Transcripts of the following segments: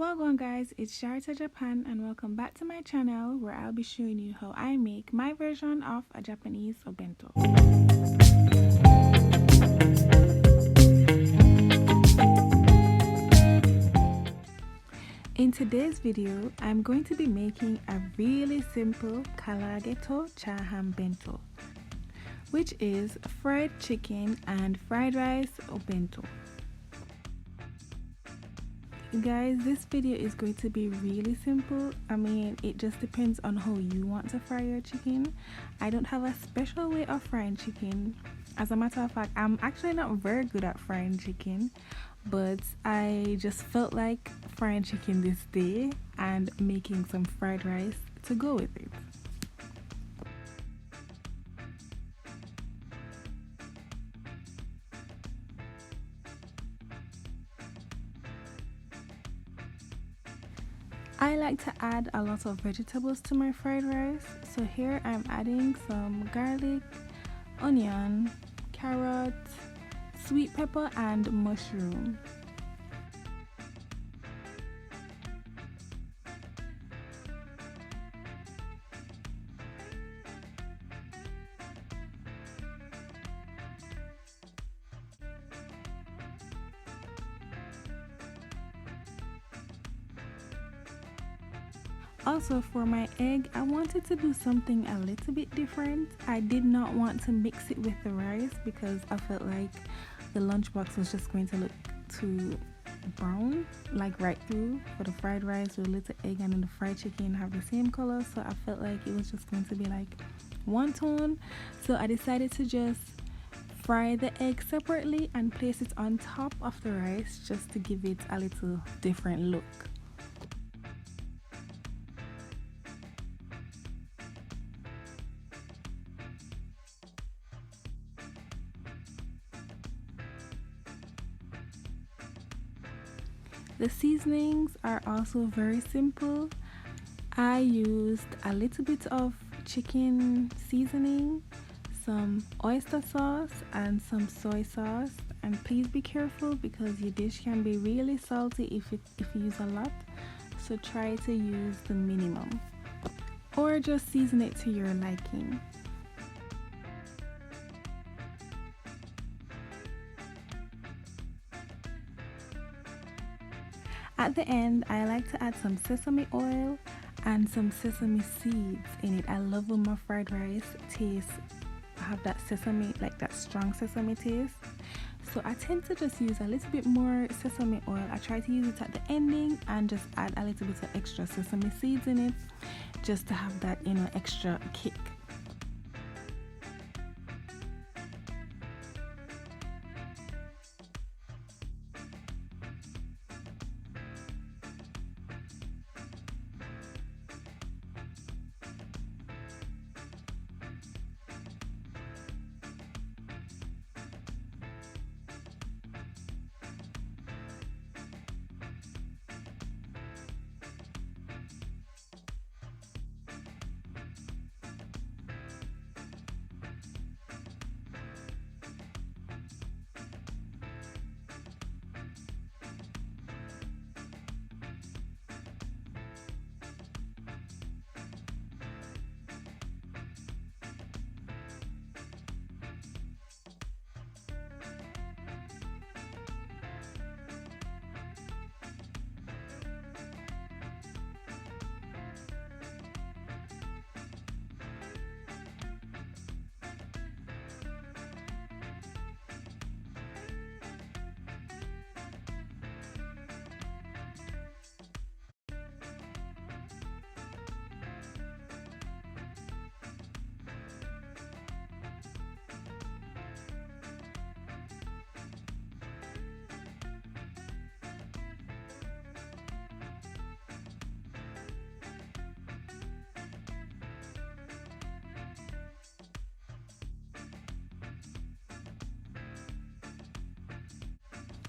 Waa Gwaan guys, it's Shari to Japan and welcome back to my channel where I'll be showing you how I make my version of a Japanese Obentou. In today's video, I'm going to be making a really simple karaage chahan bento, which is fried chicken and fried rice Obentou. Guys, this video is going to be really simple. I mean, it just depends on how you want to fry your chicken. I don't have a special way of frying chicken. As a matter of fact, I'm actually not very good at frying chicken, but I just felt like frying chicken this day and making some fried rice to go with it. I like to add a lot of vegetables to my fried rice, so here I'm adding some garlic, onion, carrot, sweet pepper and mushroom. Also, for my egg, I wanted to do something a little bit different. I did not want to mix it with the rice because I felt like the lunchbox was just going to look too brown, like right through, for the fried rice with a little egg and then the fried chicken have the same color, so I felt like it was just going to be like one tone. So I decided to just fry the egg separately and place it on top of the rice just to give it a little different look. The seasonings are also very simple. I used a little bit of chicken seasoning, some oyster sauce and some soy sauce, and please be careful because your dish can be really salty if you use a lot, so try to use the minimum or just season it to your liking. At the end, I like to add some sesame oil and some sesame seeds in it. I love when my fried rice have that sesame, like that strong sesame taste. So I tend to just use a little bit more sesame oil. I try to use it at the ending and just add a little bit of extra sesame seeds in it just to have that, extra kick.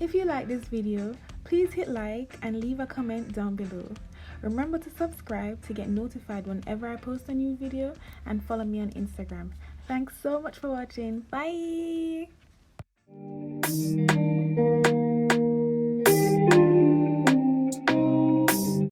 If you like this video, please hit like and leave a comment down below. Remember to subscribe to get notified whenever I post a new video, and follow me on Instagram. Thanks so much for watching. Bye!